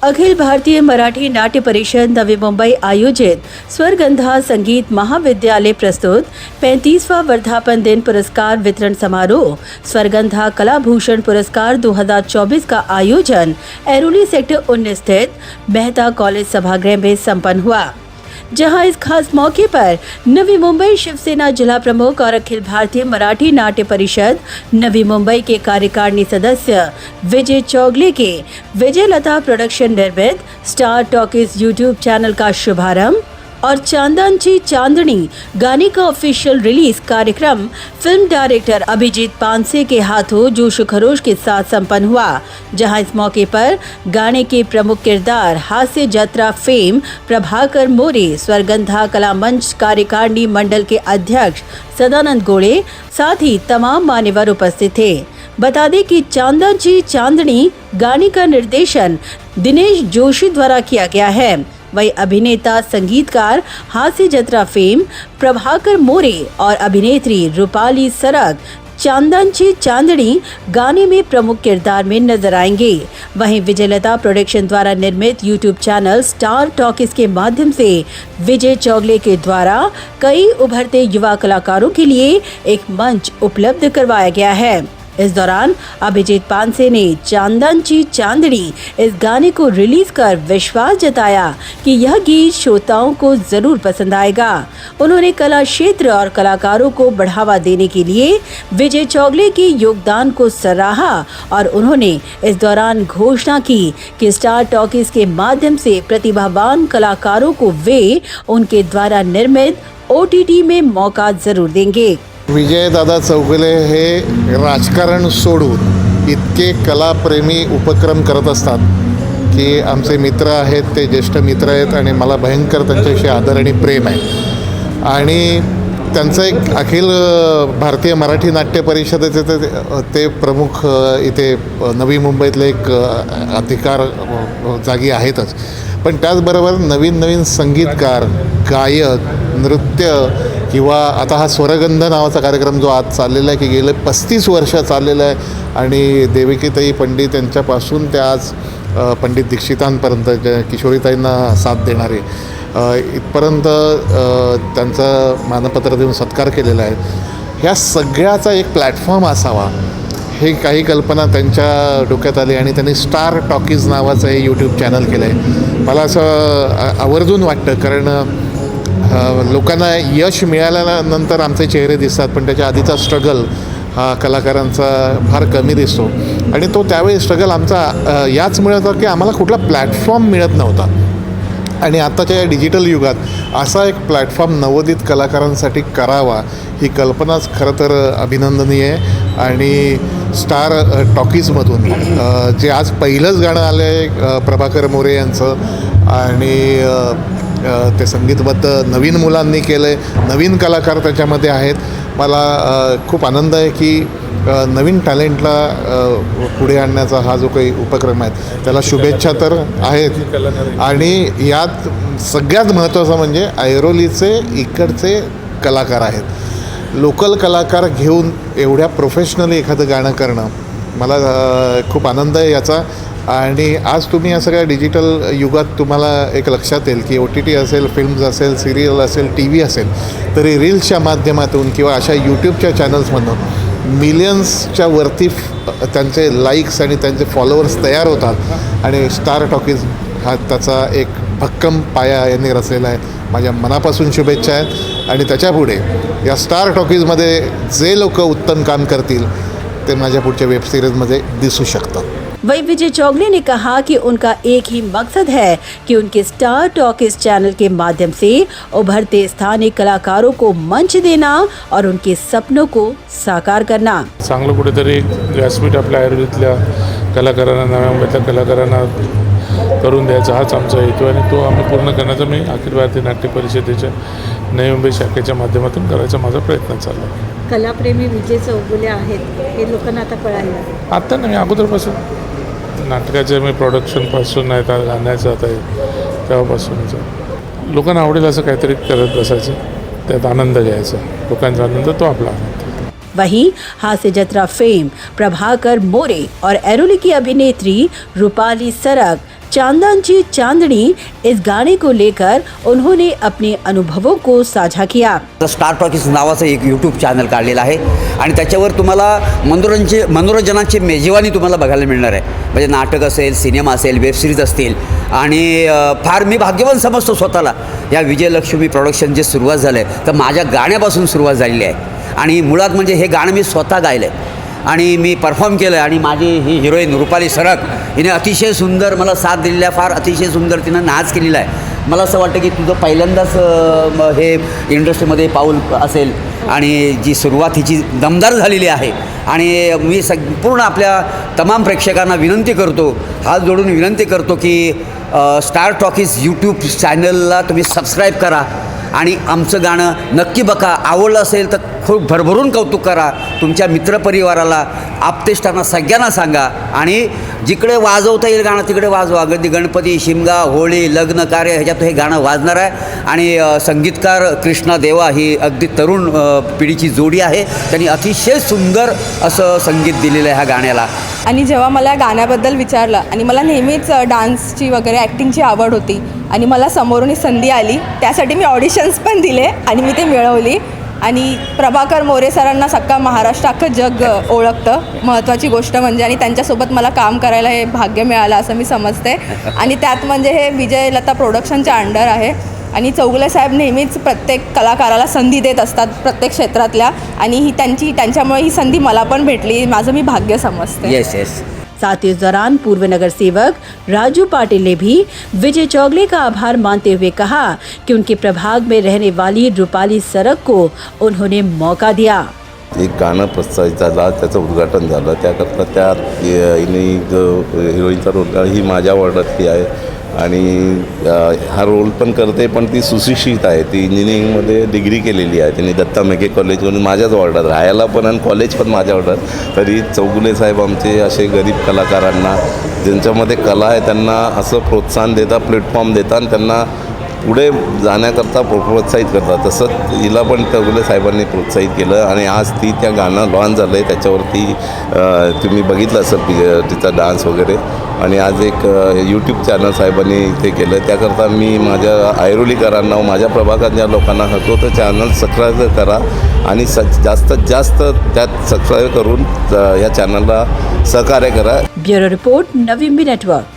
अखिल भारतीय मराठी नाट्य परिषद नवी मुंबई आयोजित स्वरगंधा संगीत महाविद्यालय प्रस्तुत 35वां वर्धापन दिन पुरस्कार वितरण समारोह स्वरगंधा कलाभूषण पुरस्कार 2024 का आयोजन ऐरोली सेक्टर 19 स्थित मेहता कॉलेज सभागृह में संपन्न हुआ, जहां इस खास मौके पर नवी मुंबई शिवसेना जिला प्रमुख और अखिल भारतीय मराठी नाट्य परिषद नवी मुंबई के कार्यकारिणी सदस्य विजय चौगले के विजय लता प्रोडक्शन निर्मित स्टार टॉकीज यूट्यूब चैनल का शुभारंभ और चांदनची चांदनी गाने का ऑफिशियल रिलीज कार्यक्रम फिल्म डायरेक्टर अभिजीत पानसे के हाथों जोश खरोश के साथ संपन्न हुआ, जहां इस मौके पर गाने के प्रमुख किरदार हास्य जत्रा फेम प्रभाकर मोरे, स्वरगंधा कला मंच कार्यकारिणी मंडल के अध्यक्ष सदानंद गोड़े, साथ ही तमाम मान्यवर उपस्थित थे। बता दें कि चांदनची चांदनी गाने का निर्देशन दिनेश जोशी द्वारा किया गया है। वही अभिनेता संगीतकार हास्य जत्रा फेम प्रभाकर मोरे और अभिनेत्री रूपाली सरग चांदनची चांदनी गाने में प्रमुख किरदार में नजर आएंगे। वहीं विजयलता प्रोडक्शन द्वारा निर्मित यूट्यूब चैनल स्टार टॉकीज के माध्यम से विजय चौगले के द्वारा कई उभरते युवा कलाकारों के लिए एक मंच उपलब्ध करवाया गया है। इस दौरान अभिजीत पानसे ने चांदनची चांदनी इस गाने को रिलीज कर विश्वास जताया कि यह गीत श्रोताओं को जरूर पसंद आएगा। उन्होंने कला क्षेत्र और कलाकारों को बढ़ावा देने के लिए विजय चौगले के योगदान को सराहा और उन्होंने इस दौरान घोषणा की कि स्टार टॉकीज के माध्यम से प्रतिभावान कलाकारों को वे उनके द्वारा निर्मित OTT में मौका जरूर देंगे। विजयदादा चौगले हे राजकारण सोडून इतके कलाप्रेमी उपक्रम करत असतात की आमचे मित्र आहेत, ते ज्येष्ठ मित्र आहेत आणि मला भयंकर त्यांच्याशी आदर आणि प्रेम आहे। आणि त्यांचं एक अखिल भारतीय मराठी नाट्य परिषदेचे ते प्रमुख इथे नवी मुंबईतले एक अधिकार जागी आहेतच, पण त्याचबरोबर नवीन नवीन संगीतकार, गायक, नृत्य किंवा आता हा स्वरगंध नावाचा कार्यक्रम जो आज चाललेला आहे की गेले 35 वर्ष चाललेला आहे आणि देवकीताई पंडित यांच्यापासून ते आज पंडित दीक्षितांपर्यंत किशोरीताईंना साथ देणारे इथपर्यंत त्यांचं मानपत्र देऊन सत्कार केलेला आहे। ह्या सगळ्याचा एक प्लॅटफॉर्म असावा हे काही कल्पना त्यांच्या डोक्यात आली आणि त्यांनी स्टार टॉकीज नावाचं हे यूट्यूब चॅनल केलं आहे। मला असं आवर्जून वाटतं, कारण लोकांना यश मिळाल्यानंतर आमचे चेहरे दिसतात, पण त्याच्या आधीचा स्ट्रगल हा कलाकारांचा फार कमी दिसतो आणि तो त्यावेळी स्ट्रगल आमचा याचमुळे होता की आम्हाला कुठला प्लॅटफॉर्म मिळत नव्हता आणि आत्ताच्या या डिजिटल युगात असा एक प्लॅटफॉर्म नवोदित कलाकारांसाठी करावा ही कल्पनाच खरं तर अभिनंदनीय आहे। आणि स्टार टॉकीजमधून जे आज पहिलंच गाणं आलं आहे प्रभाकर मोरे यांचं आणि ते संगीतबद्ध नवीन मुलांनी केलं आहे, नवीन कलाकार त्याच्यामध्ये आहेत। मला खूप आनंद आहे की नवीन टॅलेंटला पुढे आणण्याचा हा जो काही उपक्रम आहे त्याला शुभेच्छा तर आहेत। आणि यात सगळ्यात महत्त्वाचं म्हणजे ऐरोलीचे इकडचे कलाकार आहेत, लोकल कलाकार घेऊन एवढ्या प्रोफेशनली एखादं गाणं करणं मला खूप आनंद आहे याचा। आणि आज तुम्ही या सगळ्या डिजिटल युगात तुम्हाला एक लक्षात येईल की OTT असेल, फिल्म्स असेल, सिरियल असेल, TV असेल, तरी रील्सच्या माध्यमातून किंवा अशा यूट्यूबच्या चॅनल्समधून मिलियन्सच्या वरती त्यांचे लाईक्स आणि त्यांचे फॉलोअर्स तयार होतात आणि स्टार टॉकीज हा त्याचा एक भक्कम पाया यांनी रचलेला आहे। माझ्या मनापासून शुभेच्छा आहेत आणि त्याच्यापुढे या स्टार टॉकीजमध्ये जे लोक उत्तम काम करतील ते माझ्या पुढच्या वेब सिरीजमध्ये दिसू शकतात। वहीं विजय चौगले ने कहा कि उनका एक ही मकसद है कि उनके स्टार टॉकीज चैनल के माध्यम से उभरते स्थानीय कलाकारों को मंच देना और उनके सपनों को साकार करना। चांगलं कुठेतरी व्यासपीठ आपल्या आयुर्वेदातल्या कलाकारांना, नव्या मुंबईतल्या कलाकारांना करून द्यायचा हाच आमचा हेतू आणि तो आम्ही पूर्ण करण्याचा मी अखिल भारतीय नाट्य परिषदेच्या नवी मुंबई शाखेच्या माध्यमातून करायचा माझा प्रयत्न चालला आहे। कलाप्रेमी विजय चौगले आहेत हे लोकांना आता कळालं। आत्ता नाही, मी अगोदरपासून नाटकाचे मी प्रोडक्शनपासून नाही तर गाण्याचं आता आहे तेव्हापासूनच लोकांना आवडेल असं काहीतरी करत बसायचं, त्यात आनंद घ्यायचा, लोकांचा आनंद तो आपला आनंद। वहीं हास्य जत्रा फेम प्रभाकर मोरे और ऐरोली की अभिनेत्री रूपाली सरग चांदनी चांदनी इस गाने को लेकर उन्होंने अपने अनुभवों को साझा किया। स्टार टॉकीज नावाचं एक यूट्यूब चॅनल काढलेलं आहे आणि त्याच्यावर तुम्हाला मनोरंजनाची मेजवानी तुम्हाला बघायला मिळणार आहे. म्हणजे नाटक असेल, सिनेमा असेल, वेबसिरीज असतील आणि फार मी भाग्यवान समजतो स्वतःला. या विजयलक्ष्मी प्रोडक्शन जे सुरुवात झालं आहे तर माझ्या गाण्यापासून सुरुवात झालेली आहे आणि मुळात म्हणजे हे गाणं मी स्वतः गायलं आहे आणि मी परफॉर्म केलं आहे. आणि माझी ही हिरोईन रुपाली सरक हिने अतिशय सुंदर मला साथ दिलेला आहे, फार अतिशय सुंदर तिनं नाच केलेला आहे. मला असं वाटतं की तुझं पहिल्यांदाच हे इंडस्ट्रीमध्ये पाऊल असेल आणि जी सुरुवात हिची दमदार झालेली आहे. आणि मी पूर्ण आपल्या तमाम प्रेक्षकांना विनंती करतो, हात जोडून विनंती करतो की स्टार टॉकीज यूट्यूब चॅनलला तुम्ही सबस्क्राईब करा आणि आमचं गाणं नक्की बघा. आवडलं असेल तर खूप भरभरून कौतुक करा. तुमच्या मित्रपरिवाराला, आप्तेष्टांना सगळ्यांना सांगा आणि जिकडे वाजवता येईल गाणं तिकडे वाजवा. अगदी गणपती, शिमगा, होळी, लग्न कार्य ह्याच्यात हे गाणं वाजणार आहे. आणि संगीतकार कृष्णा देवा ही अगदी तरुण पिढीची जोडी आहे. त्यांनी अतिशय सुंदर असं संगीत दिलेलं आहे ह्या गाण्याला. आणि जेव्हा मला गाण्याबद्दल विचारलं आणि मला नेहमीच डान्सची वगैरे ॲक्टिंगची आवड होती आणि मला समोरून ही संधी आली, त्यासाठी मी ऑडिशन्स पण दिले आणि मी ते मिळवली. आणि प्रभाकर मोरे सरांना सगळं महाराष्ट्र, अख्खं जग ओळखतं, महत्त्वाची गोष्ट म्हणजे. आणि त्यांच्यासोबत मला काम करायला हे भाग्य मिळालं असं मी समजते. आणि त्यात म्हणजे हे विजयलता प्रोडक्शनच्या अंडर आहे आणि चौगुले साहेब नेहमीच प्रत्येक कलाकाराला संधी देत असतात प्रत्येक क्षेत्रातल्या. आणि ही त्यांच्यामुळे ही संधी मला पण भेटली, माझं मी भाग्य समजते. Yes yes. साथ ही इस दौरान पूर्व नगर सेवक राजू पाटिल ने भी विजय चौगले का आभार मानते हुए कहा कि उनके प्रभाग में रहने वाली रूपाली सरक को उन्होंने मौका दिया। एक गाणं प्रस्तावित झालं, त्याचं उद्घाटन झालं. त्याकरता त्या हिरोईनचा रोल ही माझ्या वॉर्डातली आहे आणि हा रोल पण करते, पण ती सुशिक्षित आहे. ती इंजिनिअरिंगमध्ये डिग्री केलेली आहे. तिने दत्ता मेघे कॉलेजमधून माझ्याच वॉर्डात राहायला पण आणि कॉलेज पण माझ्या वॉर्डात. तरी चौगुले साहेब आमचे असे गरीब कलाकारांना, ज्यांच्यामध्ये कला आहे, त्यांना असं प्रोत्साहन देतात, प्लॅटफॉर्म देतात आणि त्यांना पुढे जाण्याकरता प्रोत्साहित करतात. तसंच हिला पण चौगुले साहेबांनी प्रोत्साहित केलं आणि आज ती त्या गाणं लॉन्च झालं आहे. त्याच्यावरती तुम्ही बघितलं असेल तिचा डान्स वगैरे. आणि आज एक यूट्यूब चॅनल साहेबांनी इथे केलं. त्याकरता मी माझ्या ऐरोलीकरांना, माझ्या प्रभागातल्या लोकांना सांगतो तर चॅनल सबस्क्राईब करा आणि जास्तीत जास्त त्यात सबस्क्राईब करून या चॅनलला सहकार्य करा. ब्युरो रिपोर्ट, नवी नेटवर्क.